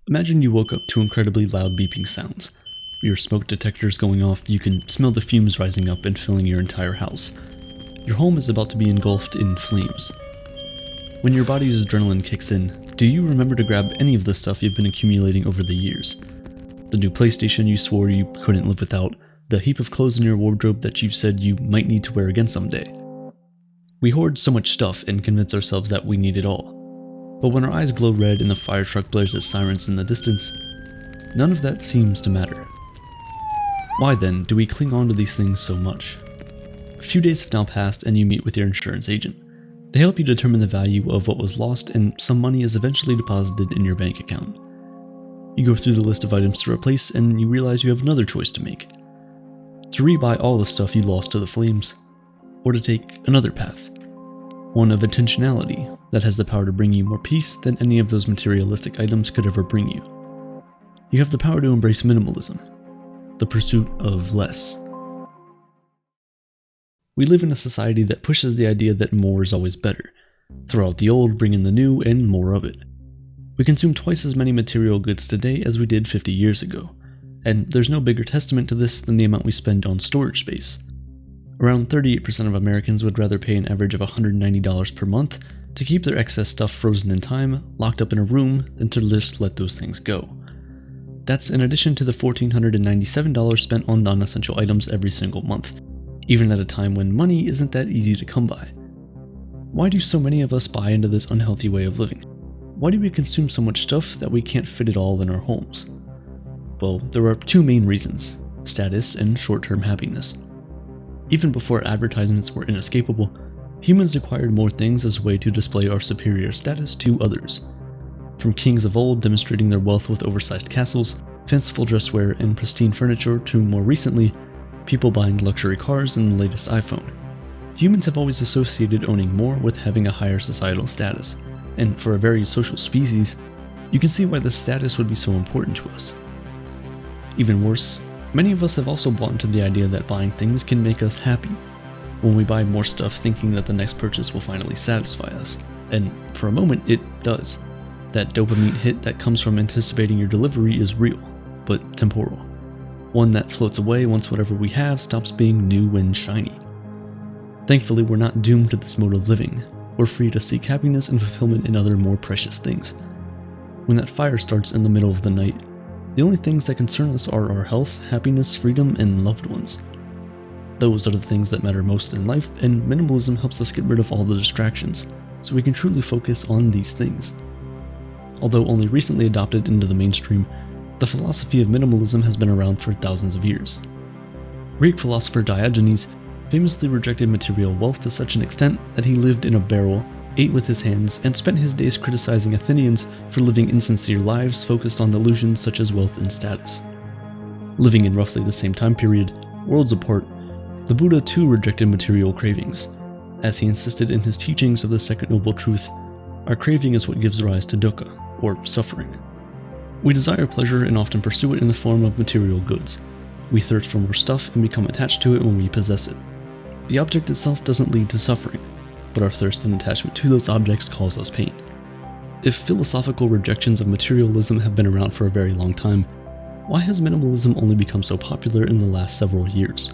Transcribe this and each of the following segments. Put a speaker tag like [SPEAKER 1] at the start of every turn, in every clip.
[SPEAKER 1] Imagine you woke up to incredibly loud beeping sounds. Your smoke detectors going off, you can smell the fumes rising up and filling your entire house. Your home is about to be engulfed in flames. When your body's adrenaline kicks in, do you remember to grab any of the stuff you've been accumulating over the years? The new PlayStation you swore you couldn't live without, the heap of clothes in your wardrobe that you said you might need to wear again someday. We hoard so much stuff and convince ourselves that we need it all. But when our eyes glow red and the fire truck blares its sirens in the distance, none of that seems to matter. Why then do we cling on to these things so much? A few days have now passed and you meet with your insurance agent. They help you determine the value of what was lost and some money is eventually deposited in your bank account. You go through the list of items to replace and you realize you have another choice to make. To rebuy all the stuff you lost to the flames, or to take another path. One of intentionality that has the power to bring you more peace than any of those materialistic items could ever bring you. You have the power to embrace minimalism, the pursuit of less. We live in a society that pushes the idea that more is always better. Throw out the old, bring in the new, and more of it. We consume twice as many material goods today as we did 50 years ago, and there's no bigger testament to this than the amount we spend on storage space. Around 38% of Americans would rather pay an average of $190 per month to keep their excess stuff frozen in time, locked up in a room, than to just let those things go. That's in addition to the $1,497 spent on non-essential items every single month, even at a time when money isn't that easy to come by. Why do so many of us buy into this unhealthy way of living? Why do we consume so much stuff that we can't fit it all in our homes? Well, there are two main reasons: status and short-term happiness. Even before advertisements were inescapable, humans acquired more things as a way to display our superior status to others. From kings of old demonstrating their wealth with oversized castles, fanciful dresswear, and pristine furniture to more recently, people buying luxury cars and the latest iPhone. Humans have always associated owning more with having a higher societal status, and for a very social species, you can see why this status would be so important to us. Even worse, many of us have also bought into the idea that buying things can make us happy. When we buy more stuff thinking that the next purchase will finally satisfy us, and for a moment it does. That dopamine hit that comes from anticipating your delivery is real, but temporal. One that floats away once whatever we have stops being new and shiny. Thankfully, we're not doomed to this mode of living. We're free to seek happiness and fulfillment in other more precious things. When that fire starts in the middle of the night, the only things that concern us are our health, happiness, freedom, and loved ones. Those are the things that matter most in life, and minimalism helps us get rid of all the distractions, so we can truly focus on these things. Although only recently adopted into the mainstream, the philosophy of minimalism has been around for thousands of years. Greek philosopher Diogenes famously rejected material wealth to such an extent that he lived in a barrel, ate with his hands, and spent his days criticizing Athenians for living insincere lives focused on illusions such as wealth and status. Living in roughly the same time period, worlds apart, the Buddha too rejected material cravings, as he insisted in his teachings of the second noble truth: our craving is what gives rise to dukkha, or suffering. We desire pleasure and often pursue it in the form of material goods. We thirst for more stuff and become attached to it when we possess it. The object itself doesn't lead to suffering, but our thirst and attachment to those objects cause us pain. If philosophical rejections of materialism have been around for a very long time, why has minimalism only become so popular in the last several years?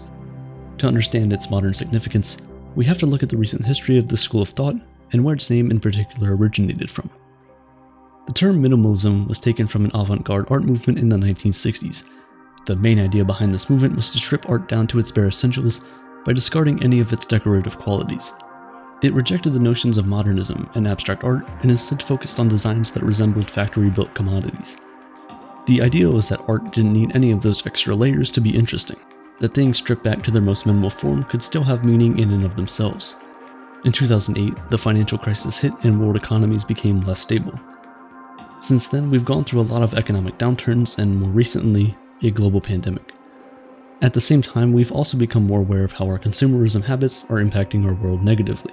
[SPEAKER 1] To understand its modern significance, we have to look at the recent history of this school of thought and where its name in particular originated from. The term minimalism was taken from an avant-garde art movement in the 1960s. The main idea behind this movement was to strip art down to its bare essentials by discarding any of its decorative qualities. It rejected the notions of modernism and abstract art and instead focused on designs that resembled factory-built commodities. The idea was that art didn't need any of those extra layers to be interesting, that things stripped back to their most minimal form could still have meaning in and of themselves. In 2008, the financial crisis hit and world economies became less stable. Since then, we've gone through a lot of economic downturns and, more recently, a global pandemic. At the same time, we've also become more aware of how our consumerism habits are impacting our world negatively.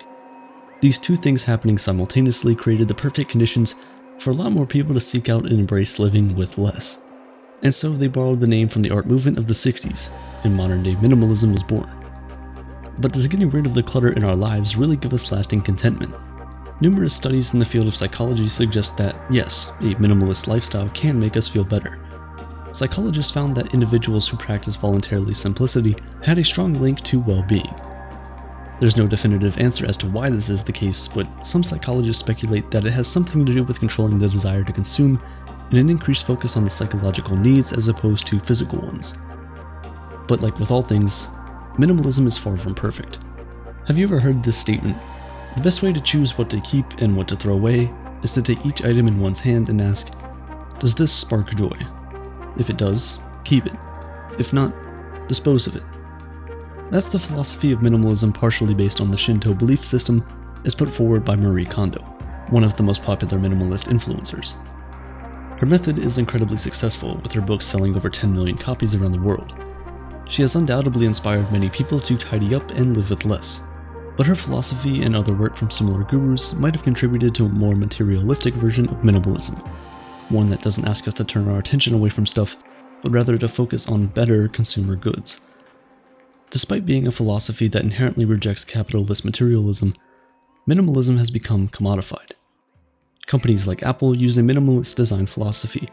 [SPEAKER 1] These two things happening simultaneously created the perfect conditions for a lot more people to seek out and embrace living with less. And so they borrowed the name from the art movement of the 60s, and modern-day minimalism was born. But does getting rid of the clutter in our lives really give us lasting contentment? Numerous studies in the field of psychology suggest that, yes, a minimalist lifestyle can make us feel better. Psychologists found that individuals who practice voluntarily simplicity had a strong link to well-being. There's no definitive answer as to why this is the case, but some psychologists speculate that it has something to do with controlling the desire to consume and an increased focus on the psychological needs as opposed to physical ones. But like with all things, minimalism is far from perfect. Have you ever heard this statement? The best way to choose what to keep and what to throw away is to take each item in one's hand and ask, does this spark joy? If it does, keep it. If not, dispose of it. That's the philosophy of minimalism, partially based on the Shinto belief system, as put forward by Marie Kondo, one of the most popular minimalist influencers. Her method is incredibly successful, with her books selling over 10 million copies around the world. She has undoubtedly inspired many people to tidy up and live with less, but her philosophy and other work from similar gurus might have contributed to a more materialistic version of minimalism, one that doesn't ask us to turn our attention away from stuff, but rather to focus on better consumer goods. Despite being a philosophy that inherently rejects capitalist materialism, minimalism has become commodified. Companies like Apple use a minimalist design philosophy,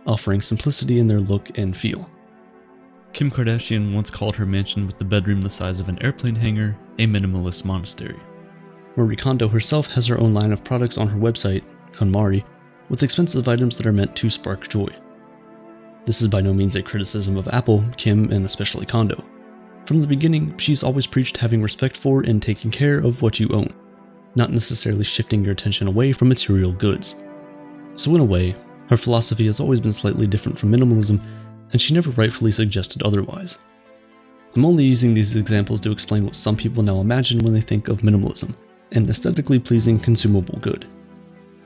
[SPEAKER 1] offering simplicity in their look and feel. Kim Kardashian once called her mansion with the bedroom the size of an airplane hangar a minimalist monastery. Marie Kondo herself has her own line of products on her website, KonMari, with expensive items that are meant to spark joy. This is by no means a criticism of Apple, Kim, and especially Kondo. From the beginning, she's always preached having respect for and taking care of what you own, not necessarily shifting your attention away from material goods. So in a way, her philosophy has always been slightly different from minimalism, and she never rightfully suggested otherwise. I'm only using these examples to explain what some people now imagine when they think of minimalism, an aesthetically pleasing consumable good.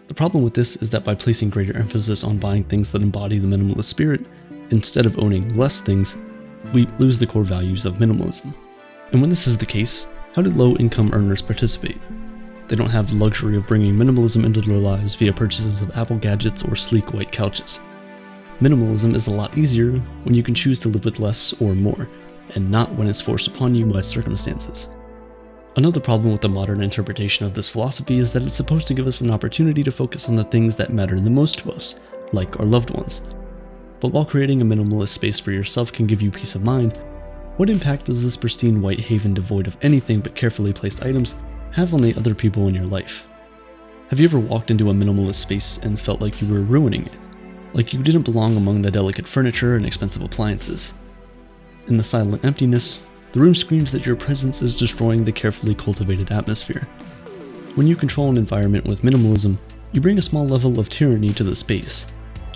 [SPEAKER 1] The problem with this is that by placing greater emphasis on buying things that embody the minimalist spirit, instead of owning less things, we lose the core values of minimalism. And when this is the case, how do low-income earners participate? They don't have the luxury of bringing minimalism into their lives via purchases of Apple gadgets or sleek white couches. Minimalism is a lot easier when you can choose to live with less or more, and not when it's forced upon you by circumstances. Another problem with the modern interpretation of this philosophy is that it's supposed to give us an opportunity to focus on the things that matter the most to us, like our loved ones. But while creating a minimalist space for yourself can give you peace of mind, what impact does this pristine white haven devoid of anything but carefully placed items have on the other people in your life? Have you ever walked into a minimalist space and felt like you were ruining it? Like you didn't belong among the delicate furniture and expensive appliances? In the silent emptiness, the room screams that your presence is destroying the carefully cultivated atmosphere. When you control an environment with minimalism, you bring a small level of tyranny to the space.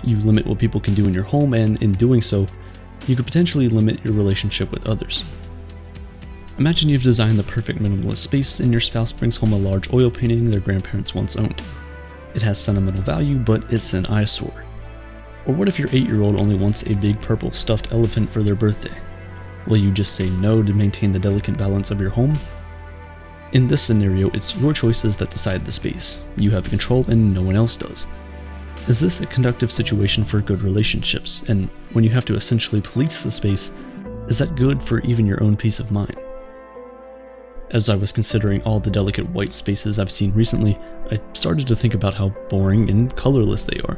[SPEAKER 1] You limit what people can do in your home, and in doing so, you could potentially limit your relationship with others. Imagine you've designed the perfect minimalist space and your spouse brings home a large oil painting their grandparents once owned. It has sentimental value, but it's an eyesore. Or what if your 8-year-old only wants a big purple stuffed elephant for their birthday? Will you just say no to maintain the delicate balance of your home? In this scenario, it's your choices that decide the space. You have control and no one else does. Is this a conducive situation for good relationships? And when you have to essentially police the space, is that good for even your own peace of mind? As I was considering all the delicate white spaces I've seen recently, I started to think about how boring and colorless they are.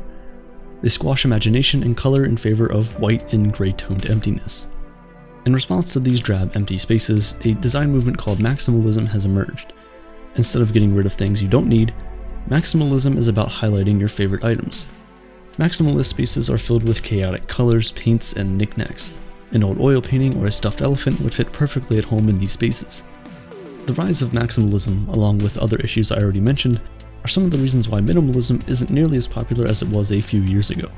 [SPEAKER 1] They squash imagination and color in favor of white and gray-toned emptiness. In response to these drab, empty spaces, a design movement called maximalism has emerged. Instead of getting rid of things you don't need, maximalism is about highlighting your favorite items. Maximalist spaces are filled with chaotic colors, paints, and knickknacks. An old oil painting or a stuffed elephant would fit perfectly at home in these spaces. The rise of maximalism, along with other issues I already mentioned, are some of the reasons why minimalism isn't nearly as popular as it was a few years ago.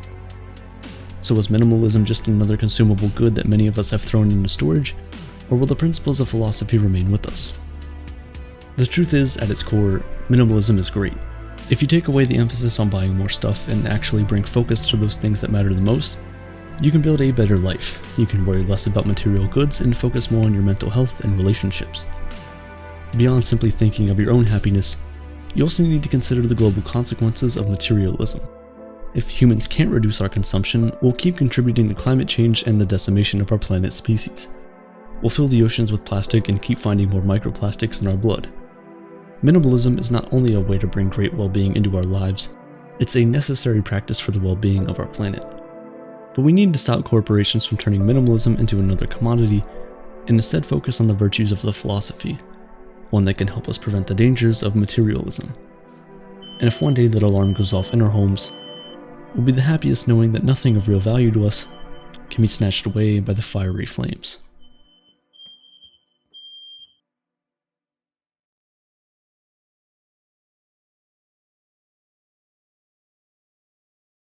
[SPEAKER 1] So is minimalism just another consumable good that many of us have thrown into storage, or will the principles of philosophy remain with us? The truth is, at its core, minimalism is great. If you take away the emphasis on buying more stuff and actually bring focus to those things that matter the most, you can build a better life. You can worry less about material goods and focus more on your mental health and relationships. Beyond simply thinking of your own happiness, you also need to consider the global consequences of materialism. If humans can't reduce our consumption, we'll keep contributing to climate change and the decimation of our planet's species. We'll fill the oceans with plastic and keep finding more microplastics in our blood. Minimalism is not only a way to bring great well-being into our lives, it's a necessary practice for the well-being of our planet. But we need to stop corporations from turning minimalism into another commodity and instead focus on the virtues of the philosophy, one that can help us prevent the dangers of materialism. And if one day that alarm goes off in our homes, we'll be the happiest knowing that nothing of real value to us can be snatched away by the fiery flames.